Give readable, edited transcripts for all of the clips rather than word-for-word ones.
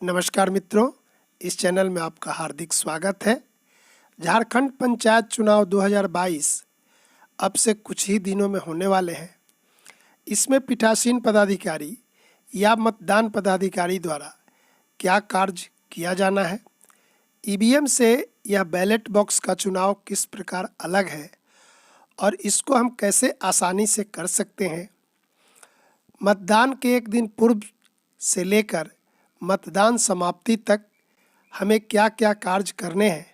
नमस्कार मित्रों, इस चैनल में आपका हार्दिक स्वागत है। झारखंड पंचायत चुनाव 2022 अब से कुछ ही दिनों में होने वाले हैं। इसमें पीठासीन पदाधिकारी या मतदान पदाधिकारी द्वारा क्या कार्य किया जाना है, ईवीएम से या बैलेट बॉक्स का चुनाव किस प्रकार अलग है और इसको हम कैसे आसानी से कर सकते हैं, मतदान के एक दिन पूर्व से लेकर मतदान समाप्ति तक हमें क्या क्या कार्य करने हैं,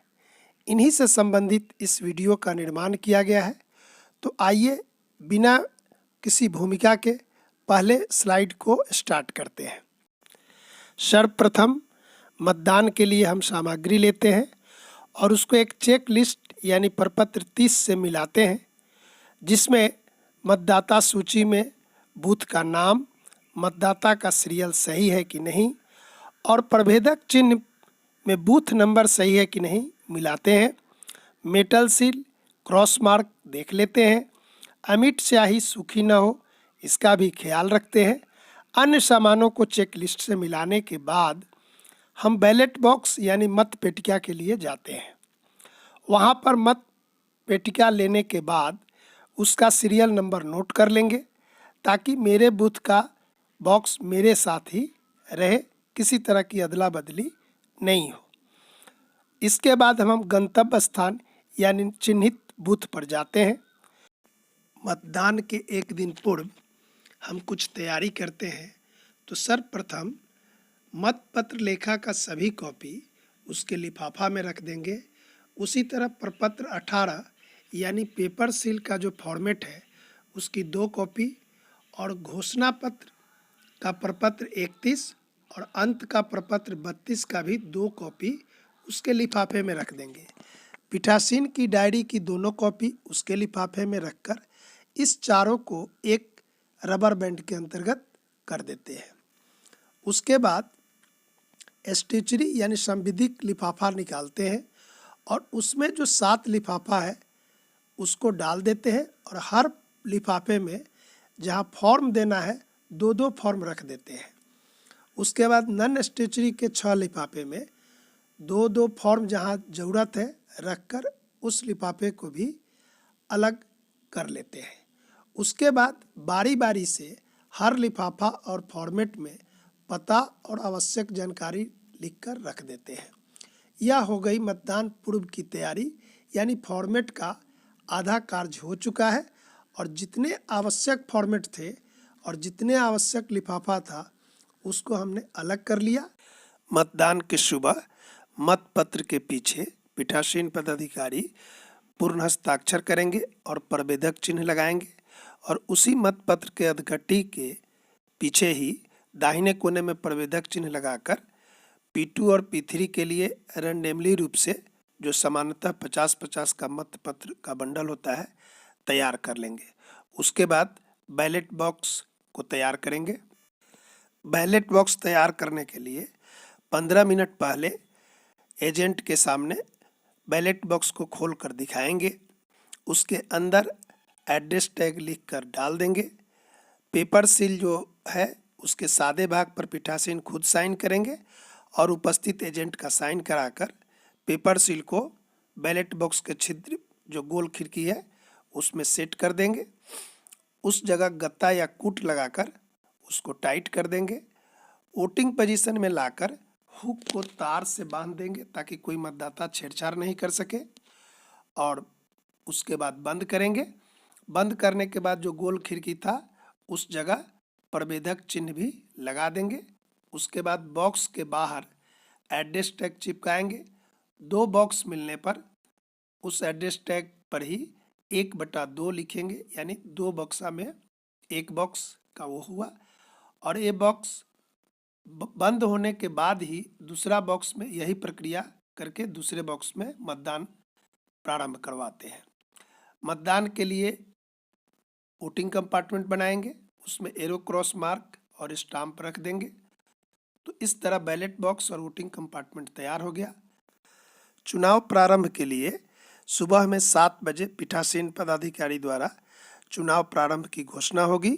इन्हीं से संबंधित इस वीडियो का निर्माण किया गया है। तो आइए बिना किसी भूमिका के पहले स्लाइड को स्टार्ट करते हैं। सर्वप्रथम मतदान के लिए हम सामग्री लेते हैं और उसको एक चेक लिस्ट यानी प्रपत्र 30 से मिलाते हैं, जिसमें मतदाता सूची में बूथ का नाम, मतदाता का सीरियल सही है कि नहीं और प्रभेदक चिन्ह में बूथ नंबर सही है कि नहीं मिलाते हैं। मेटल सील, क्रॉस मार्क देख लेते हैं। अमिट स्याही सूखी न हो, इसका भी ख्याल रखते हैं। अन्य सामानों को चेक लिस्ट से मिलाने के बाद हम बैलेट बॉक्स यानी मत पेटिका के लिए जाते हैं। वहाँ पर मत पेटिका लेने के बाद उसका सीरियल नंबर नोट कर लेंगे ताकि मेरे बूथ का बॉक्स मेरे साथ ही रहे, किसी तरह की अदला बदली नहीं हो। इसके बाद हम गंतव्य स्थान यानी चिन्हित बूथ पर जाते हैं। मतदान के एक दिन पूर्व हम कुछ तैयारी करते हैं। तो सर्वप्रथम मतपत्र लेखा का सभी कॉपी उसके लिफाफा में रख देंगे। उसी तरह प्रपत्र 18 यानी पेपर सील का जो फॉर्मेट है उसकी 2 कॉपी और घोषणा पत्र का प्रपत्र 31 और अंत का प्रपत्र 32 का भी 2 कॉपी उसके लिफाफे में रख देंगे। पीठासीन की डायरी की दोनों कॉपी उसके लिफाफे में रखकर इस चारों को एक रबर बैंड के अंतर्गत कर देते हैं। उसके बाद स्टेचरी यानी संविधिक लिफाफा निकालते हैं और उसमें जो 7 लिफाफा है उसको डाल देते हैं और हर लिफाफे में जहाँ फॉर्म देना है 2-2 फॉर्म रख देते हैं। उसके बाद नन स्टेचरी के 6 लिफाफे में 2-2 फॉर्म जहाँ ज़रूरत है रखकर उस लिफाफे को भी अलग कर लेते हैं। उसके बाद बारी बारी से हर लिफाफा और फॉर्मेट में पता और आवश्यक जानकारी लिखकर रख देते हैं। यह हो गई मतदान पूर्व की तैयारी, यानी फॉर्मेट का आधा कार्य हो चुका है और जितने आवश्यक फॉर्मेट थे और जितने आवश्यक लिफाफा था उसको हमने अलग कर लिया। मतदान के सुबह मतपत्र के पीछे पीठासीन पदाधिकारी पूर्ण हस्ताक्षर करेंगे और प्रभेदक चिन्ह लगाएंगे और उसी मतपत्र के अधगट्टी के पीछे ही दाहिने कोने में प्रभेदक चिन्ह लगाकर P2 और P3 के लिए रैंडमली रूप से जो सामान्यतः 50-50 का मतपत्र का बंडल होता है तैयार कर लेंगे। उसके बाद बैलेट बॉक्स को तैयार करेंगे। बैलेट बॉक्स तैयार करने के लिए 15 मिनट पहले एजेंट के सामने बैलेट बॉक्स को खोल कर दिखाएंगे। उसके अंदर एड्रेस टैग लिख कर डाल देंगे। पेपर सील जो है उसके सादे भाग पर पीठासीन खुद साइन करेंगे और उपस्थित एजेंट का साइन कराकर पेपर सील को बैलेट बॉक्स के छिद्र जो गोल खिड़की है उसमें सेट कर देंगे। उस जगह गत्ता या कूट लगाकर उसको टाइट कर देंगे। वोटिंग पोजीशन में लाकर हुक को तार से बांध देंगे ताकि कोई मतदाता छेड़छाड़ नहीं कर सके और उसके बाद बंद करेंगे। बंद करने के बाद जो गोल खिड़की था उस जगह प्रभेदक चिन्ह भी लगा देंगे। उसके बाद बॉक्स के बाहर एड्रेस टैग चिपकाएंगे। 2 बॉक्स मिलने पर उस एड्रेस टैग पर ही 1/2 लिखेंगे, यानी 2 बक्सा में 1 बॉक्स का वो हुआ और ये बॉक्स बंद होने के बाद ही दूसरा बॉक्स में यही प्रक्रिया करके दूसरे बॉक्स में मतदान प्रारंभ करवाते हैं। मतदान के लिए वोटिंग कंपार्टमेंट बनाएंगे, उसमें एरो क्रॉस मार्क और स्टाम्प रख देंगे। तो इस तरह बैलेट बॉक्स और वोटिंग कंपार्टमेंट तैयार हो गया। चुनाव प्रारंभ के लिए सुबह में 7 बजे पीठासीन पदाधिकारी द्वारा चुनाव प्रारंभ की घोषणा होगी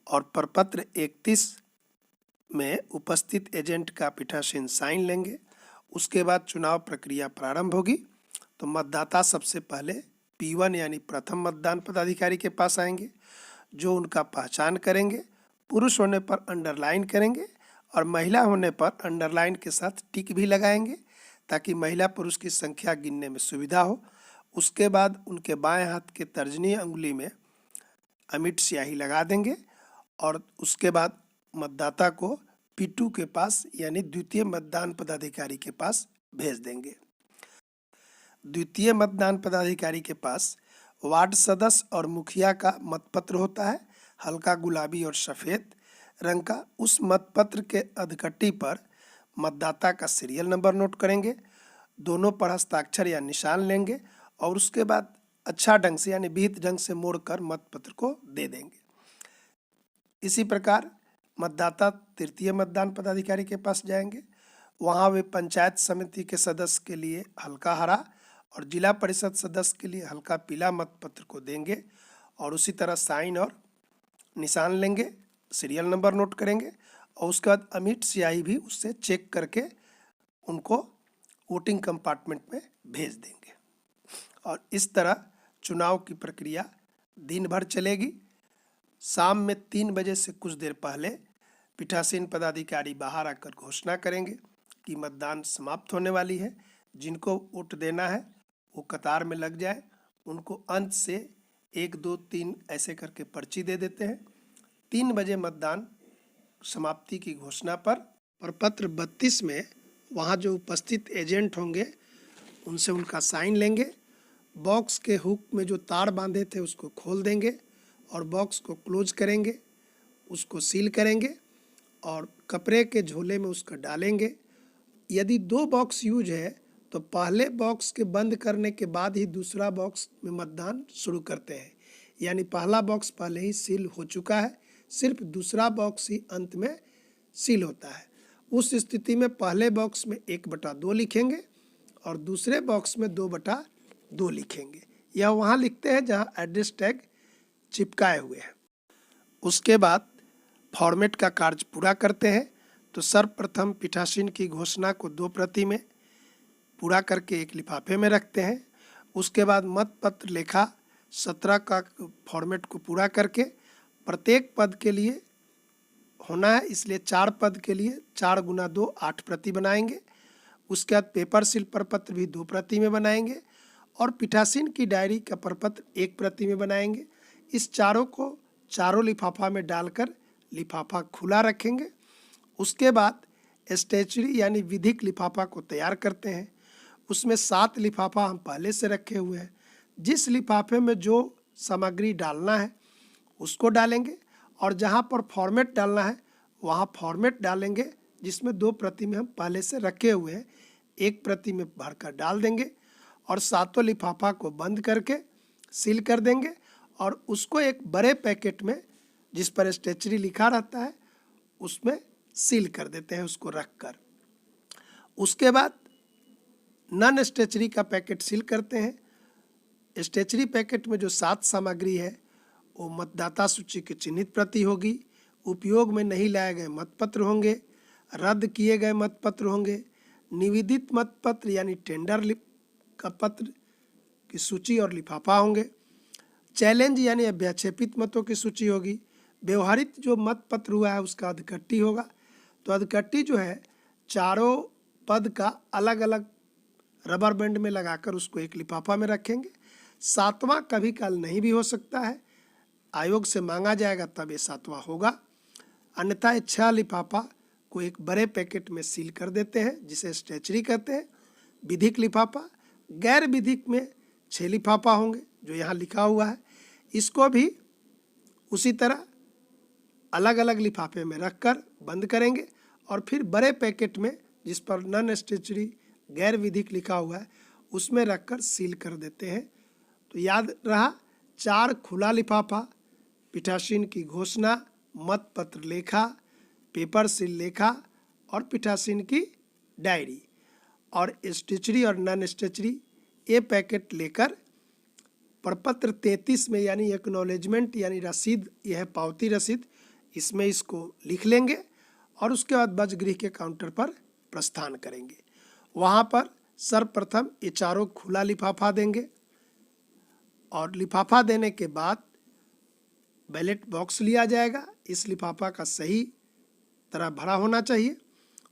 और प्रपत्र 31 में उपस्थित एजेंट का पीठासीन साइन लेंगे। उसके बाद चुनाव प्रक्रिया प्रारंभ होगी। तो मतदाता सबसे पहले P1 यानी प्रथम मतदान पदाधिकारी के पास आएंगे, जो उनका पहचान करेंगे। पुरुष होने पर अंडरलाइन करेंगे और महिला होने पर अंडरलाइन के साथ टिक भी लगाएंगे, ताकि महिला पुरुष की संख्या गिनने में सुविधा हो। उसके बाद उनके बाएं हाथ के तर्जनी अंगुली में अमिट स्याही लगा देंगे और उसके बाद मतदाता को P2 के पास यानी द्वितीय मतदान पदाधिकारी के पास भेज देंगे। द्वितीय मतदान पदाधिकारी के पास वार्ड सदस्य और मुखिया का मतपत्र होता है, हल्का गुलाबी और सफ़ेद रंग का। उस मतपत्र के अधकट्टी पर मतदाता का सीरियल नंबर नोट करेंगे, दोनों पर हस्ताक्षर या निशान लेंगे और उसके बाद अच्छा ढंग से यानी विहित ढंग से मोड़कर मतपत्र को दे देंगे। इसी प्रकार मतदाता तृतीय मतदान पदाधिकारी के पास जाएंगे। वहाँ वे पंचायत समिति के सदस्य के लिए हल्का हरा और जिला परिषद सदस्य के लिए हल्का पीला मतपत्र को देंगे और उसी तरह साइन और निशान लेंगे, सीरियल नंबर नोट करेंगे और उसके बाद अमिट स्याही भी उससे चेक करके उनको वोटिंग कंपार्टमेंट में भेज देंगे। और इस तरह चुनाव की प्रक्रिया दिन भर चलेगी। शाम में 3 बजे से कुछ देर पहले पीठासीन पदाधिकारी बाहर आकर घोषणा करेंगे कि मतदान समाप्त होने वाली है। जिनको वोट देना है वो कतार में लग जाए। उनको अंत से 1 2 3 ऐसे करके पर्ची दे देते हैं। 3 बजे मतदान समाप्ति की घोषणा पर प्रपत्र 32 में वहाँ जो उपस्थित एजेंट होंगे उनसे उनका साइन लेंगे। बॉक्स के हुक में जो तार बांधे थे उसको खोल देंगे और बॉक्स को क्लोज करेंगे, उसको सील करेंगे और कपड़े के झोले में उसको डालेंगे। यदि 2 बॉक्स यूज है तो पहले बॉक्स के बंद करने के बाद ही दूसरा बॉक्स में मतदान शुरू करते हैं, यानी पहला बॉक्स पहले ही सील हो चुका है, सिर्फ दूसरा बॉक्स ही अंत में सील होता है। उस स्थिति में पहले बॉक्स में 1/2 लिखेंगे और दूसरे बॉक्स में 2/2 लिखेंगे। यह वहाँ लिखते हैं जहाँ एड्रेस टैग चिपकाए हुए हैं। उसके बाद फॉर्मेट का कार्य पूरा करते हैं। तो सर्वप्रथम पीठासीन की घोषणा को 2 प्रति में पूरा करके एक लिफाफे में रखते हैं। उसके बाद मतपत्र लेखा 17 का फॉर्मेट को पूरा करके प्रत्येक पद के लिए होना है, इसलिए 4 पद के लिए 4 × 2 8 प्रति बनाएंगे। उसके बाद पेपर सील प्रपत्र भी 2 प्रति में बनाएंगे और पीठासीन की डायरी का प्रपत्र 1 प्रति में बनाएंगे। इस चारों को चारों लिफाफा में डालकर लिफाफा खुला रखेंगे। उसके बाद स्टेचुरी यानी विधिक लिफाफा को तैयार करते हैं। उसमें 7 लिफाफा हम पहले से रखे हुए हैं। जिस लिफाफे में जो सामग्री डालना है उसको डालेंगे और जहाँ पर फॉर्मेट डालना है वहाँ फॉर्मेट डालेंगे, जिसमें 2 प्रति में हम पहले से रखे हुए हैं 1 प्रति में भरकर डाल देंगे और 7 लिफाफा को बंद करके सील कर देंगे और उसको एक बड़े पैकेट में जिस पर स्टेचुरी लिखा रहता है उसमें सील कर देते हैं, उसको रख कर। उसके बाद नॉन स्टेचुरी का पैकेट सील करते हैं। स्टेचुरी पैकेट में जो 7 सामग्री है वो मतदाता सूची की चिन्हित प्रति होगी, उपयोग में नहीं लाए गए मतपत्र होंगे, रद्द किए गए मतपत्र होंगे, निवेदित मतपत्र यानी टेंडर का पत्र की सूची और लिफाफा होंगे, चैलेंज यानी अभ्याक्षेपित मतों की सूची होगी, व्यवहारित जो मतपत्र हुआ है उसका अधकट्टी होगा। तो अधकट्टी जो है चारों पद का अलग अलग रबर बैंड में लगाकर उसको एक लिफाफा में रखेंगे। 7वां कभी काल नहीं भी हो सकता है, आयोग से मांगा जाएगा तब ये 7वां होगा, अन्यथा 6 लिफाफा को एक बड़े पैकेट में सील कर देते हैं जिसे स्टेचुरी कहते हैं। विधिक लिफाफा, गैर विधिक में 6 लिफाफा होंगे जो यहाँ लिखा हुआ है। इसको भी उसी तरह अलग अलग लिफाफे में रखकर बंद करेंगे और फिर बड़े पैकेट में जिस पर नॉन स्टेचुरी गैर विधिक लिखा हुआ है उसमें रखकर सील कर देते हैं। तो याद रहा, 4 खुला लिफाफा, पीठासीन की घोषणा, मतपत्र लेखा, पेपर सील लेखा और पीठासीन की डायरी, और स्टेचुरी और नॉन स्टेचुरी ये पैकेट लेकर प्रपत्र 33 में यानी एक्नॉलेजमेंट यानी रसीद, यह है पावती रसीद, इसमें इसको लिख लेंगे और उसके बाद बजगृह के काउंटर पर प्रस्थान करेंगे। वहाँ पर सर्वप्रथम ये चारों खुला लिफाफा देंगे और लिफाफा देने के बाद बैलेट बॉक्स लिया जाएगा। इस लिफाफा का सही तरह भरा होना चाहिए।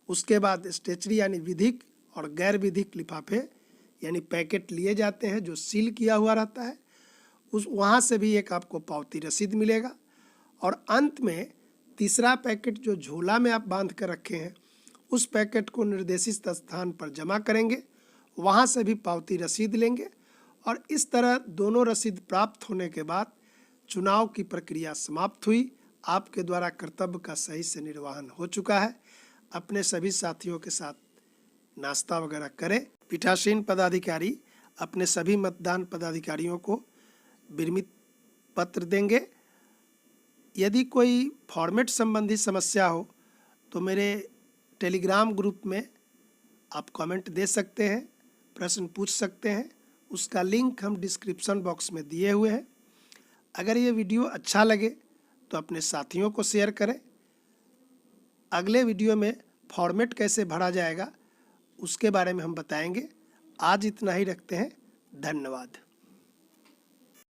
उसके बाद स्टेचरी यानी विधिक और गैर विधिक लिफाफे यानी पैकेट लिए जाते हैं जो सील किया हुआ रहता है। उस वहाँ से भी एक आपको पावती रसीद मिलेगा। और अंत में तीसरा पैकेट जो झोला में आप बांध कर रखे हैं उस पैकेट को निर्देशित स्थान पर जमा करेंगे, वहाँ से भी पावती रसीद लेंगे। और इस तरह दोनों रसीद प्राप्त होने के बाद चुनाव की प्रक्रिया समाप्त हुई। आपके द्वारा कर्तव्य का सही से निर्वहन हो चुका है। अपने सभी साथियों के साथ नाश्ता वगैरह करें। पीठासीन पदाधिकारी अपने सभी मतदान पदाधिकारियों को विरमित पत्र देंगे। यदि कोई फॉर्मेट संबंधी समस्या हो तो मेरे टेलीग्राम ग्रुप में आप कमेंट दे सकते हैं, प्रश्न पूछ सकते हैं। उसका लिंक हम डिस्क्रिप्शन बॉक्स में दिए हुए हैं। अगर ये वीडियो अच्छा लगे तो अपने साथियों को शेयर करें। अगले वीडियो में फॉर्मेट कैसे भरा जाएगा उसके बारे में हम बताएंगे। आज इतना ही रखते हैं। धन्यवाद।